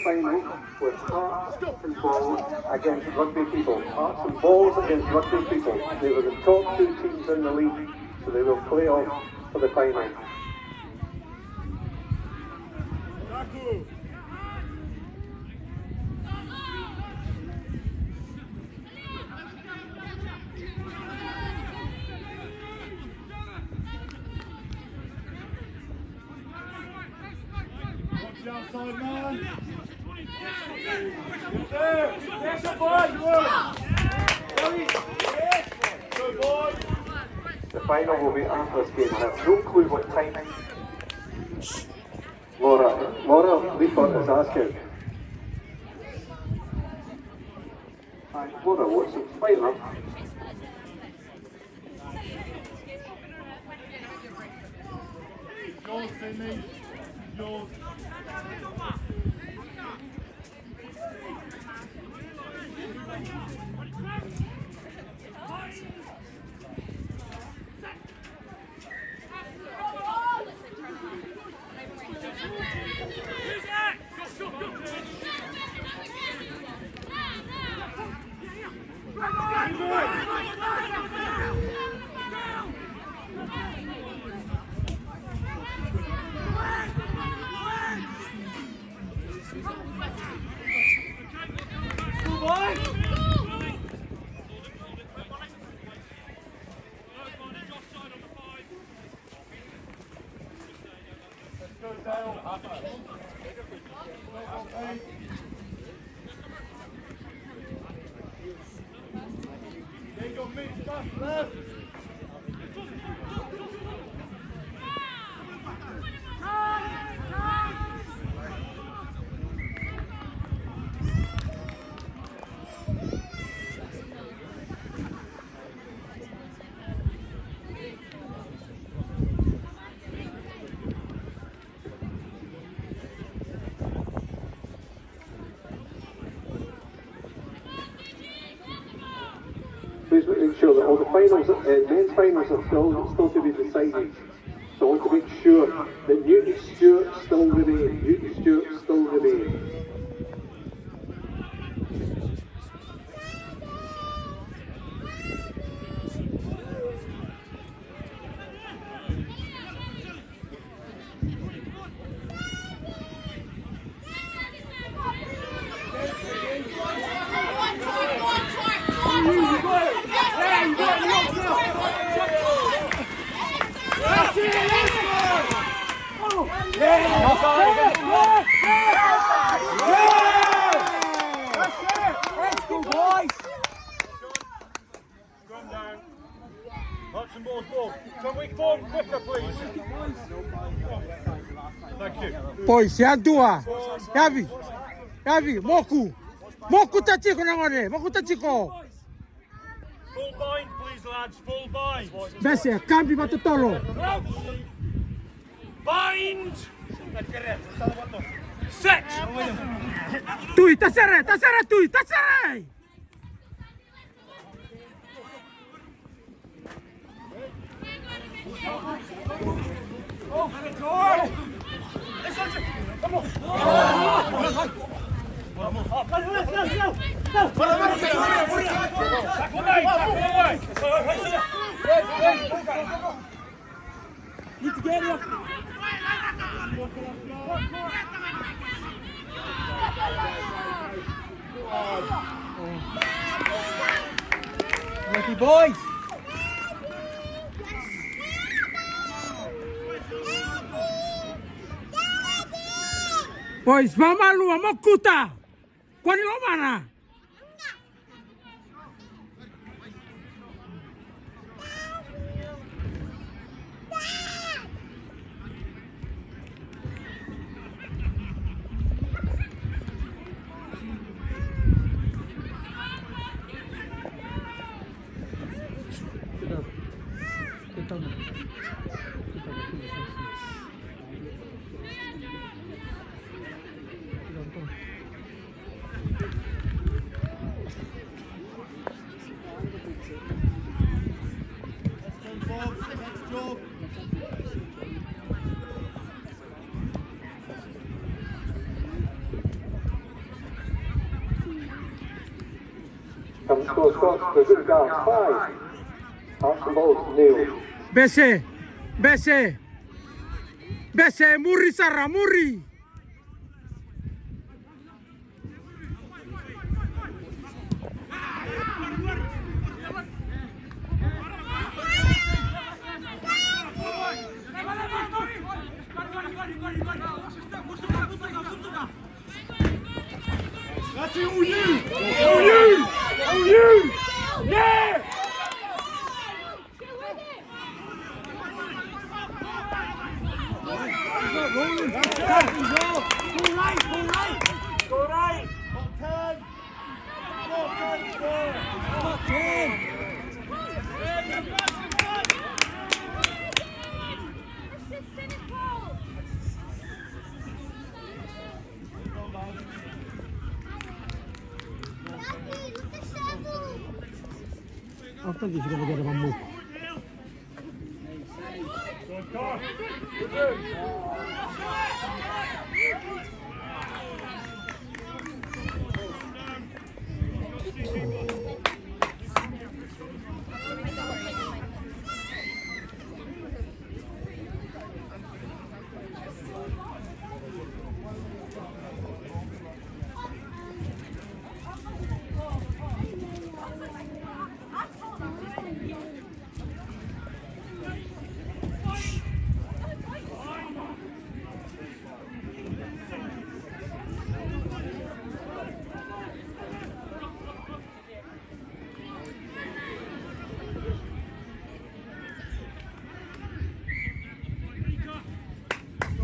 final with Hearts and Balls against Rugby People. Hearts and Balls against Rugby People. They were the top two teams in the league, so they will play off for the final. Outside man. There's a boy. Good boy. The final will be after this game. I have no clue what time. Laura Leaford is asking. Hi, Laura, what's the final? Yours, Sydney. Yours. Please make sure that all the finals, men's finals are still to be decided. So I want to make sure that Newton Stewart still remain. Newton Stewart still remain. Pois, é a tua. Yavi, Moku. Moku tachiko na ngore, Moku tachiko. Full bind, please, lads. Full bind. Bese, cambi batutolo. Bind. Set. Tui, tasere, tui, tasere. Need to get him. Lucky boys. Pois, mama lua, mokuta. Kwani lo mana? Comes to Scots Dg 5. Hearts and balls, nil. Bese. Bese. Bese. Muri Sarah. Muri. That's it, all you! All you! All you! Yeah! Go right! After this, you're gonna get a move.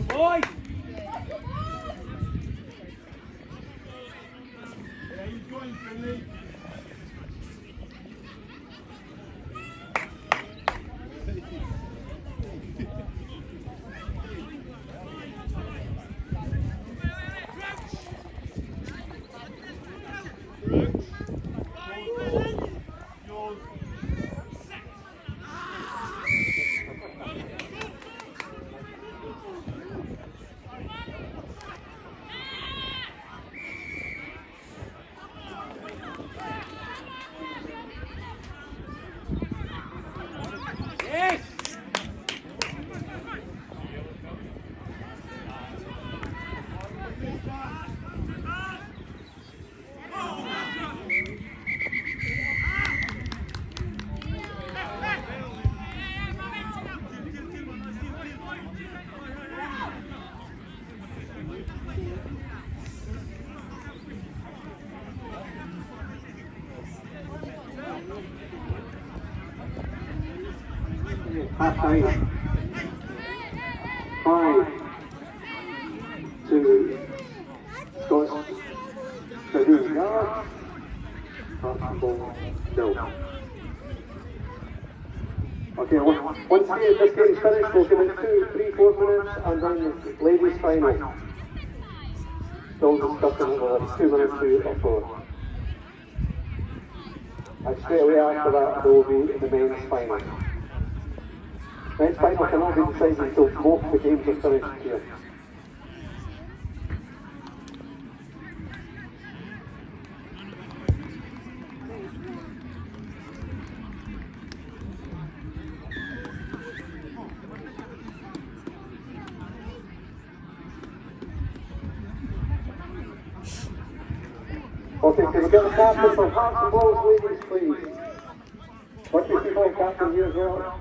Boy! Half time. 5 to Scots Dg Biggar. Hearts and balls, nil. Okay, once this game's finished, we'll give it 2, 3, 4 minutes and then the ladies' final. Still discussing whether 2 minutes or 4. And straight away after that, there will be the men's final. Men's final cannot be decided until both the games are finished here. Okay, can we get the captain for Hearts and balls, ladies, please? What do you think, captain, here as well?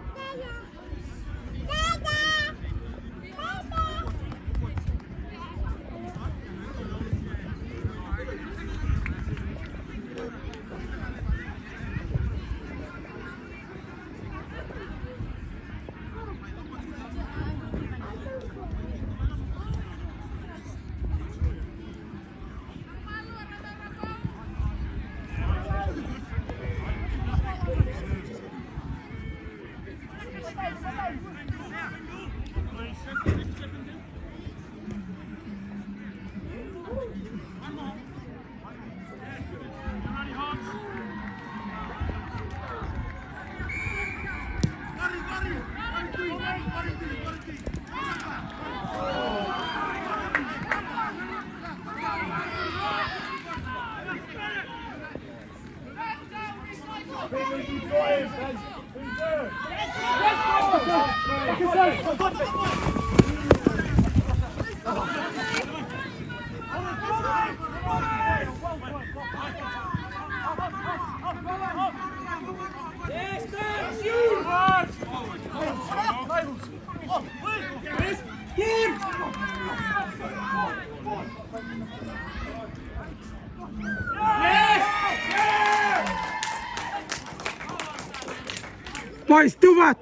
Boys, tuma!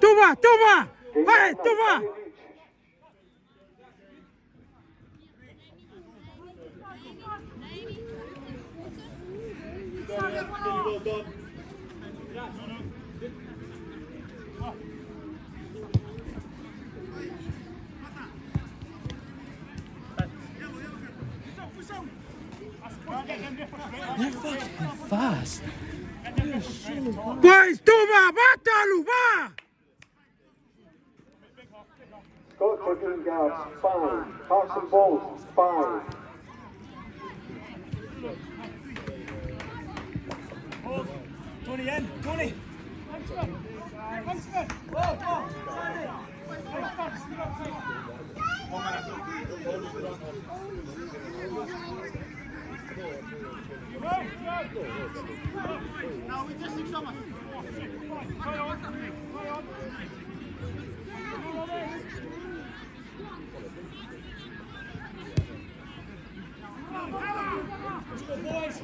Vai, tuma! They're fucking fast. Boys, tuma! Batalu, va! Scots Dg Biggar, 5. Hearts and balls, 5. Tony in, Tony. No, we just think so much. Let's go, boys.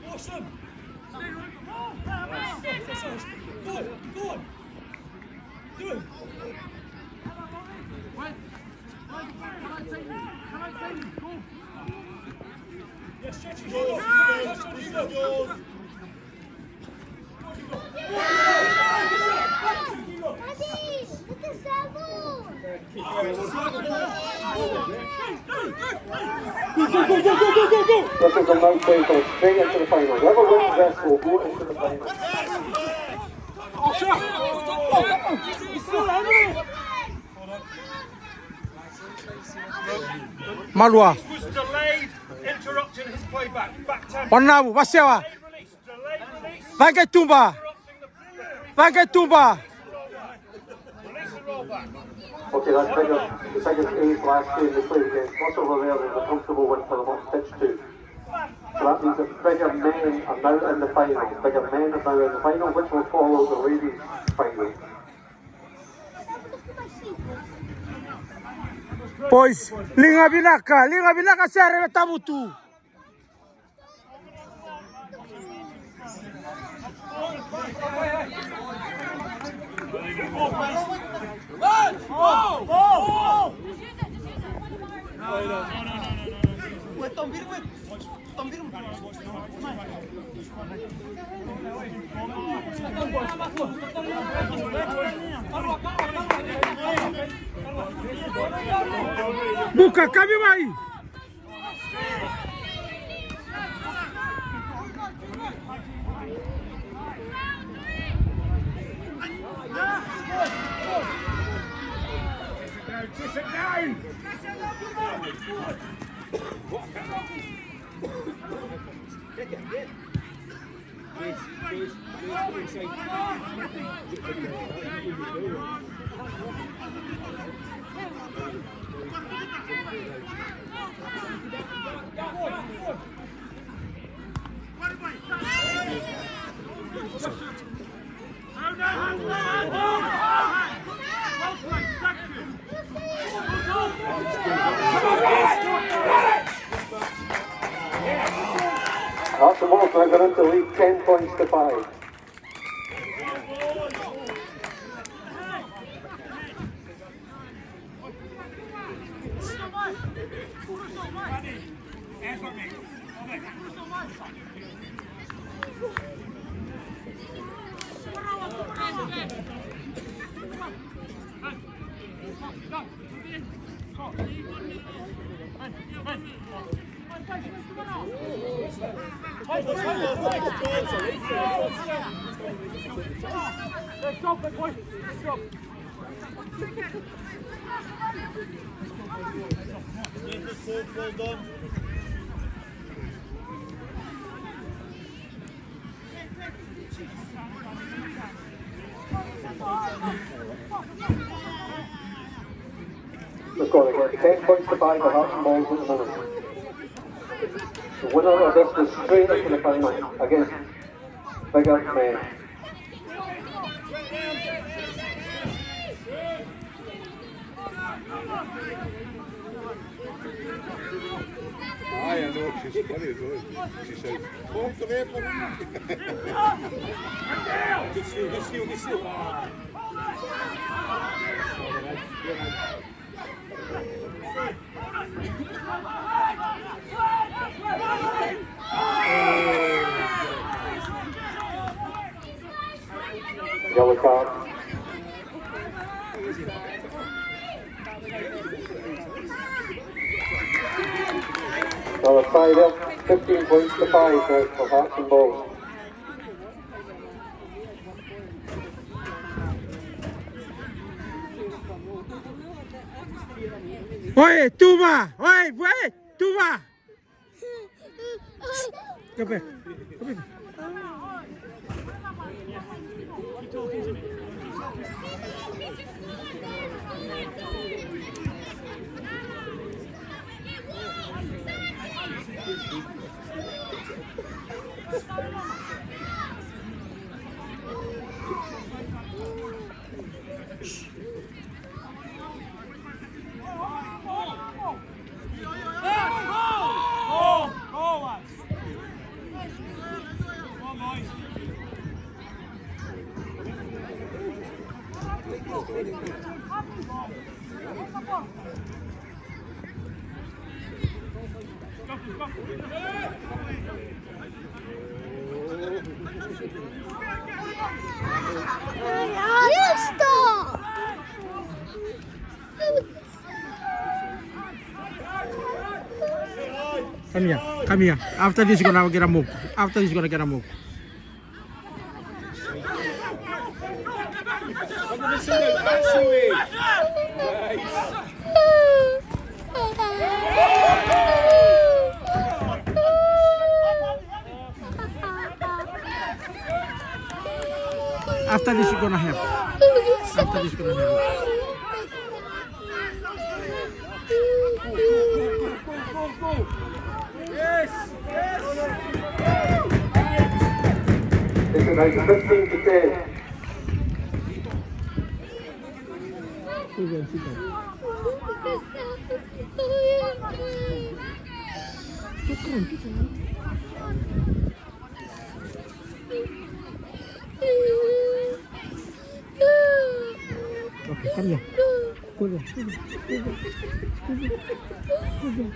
Awesome. Go on. Do it. Yeah, stretch your yours. This is a no title, straight into the final. Whoever wins this will go into the final. Malua. Was delayed, interrupting his playback. Back tempo. Wanabu, wasewa. Delayed release. Vai que tumba. Vai que tumba. Release and roll back. Okay, that's the biggest ace last game they played against. What's over there is a comfortable win for them on pitch 2. So that means that bigger men are now in the final. Bigger men are now in the final, which will follow the ladies' final. Boys, linga binaka sere tabutu. Buka, cabe mais. Sit down. That's the most now going into the lead, 10 points to 5. Well done. score again. 10 points to 5 for Hearts and Balls at the moment. The winner of this was straight into the final against Biggar men. I know, she's funny as well. She says, oh, come here for me. Good steal, good steal, good steal. Yellow card. Another tie there. 15 points to 5 now for Hearts and Balls. Oi, Tuma! Oi, Tuma! Come here. Come here. You stop! Come here. Come here. After this, you're gonna get a move. After this, you're gonna get a move. After this, you're gonna have. After this, you're gonna have. This is now 15 to 10. Okay, come here. Go there. Go there. Go there. Go there.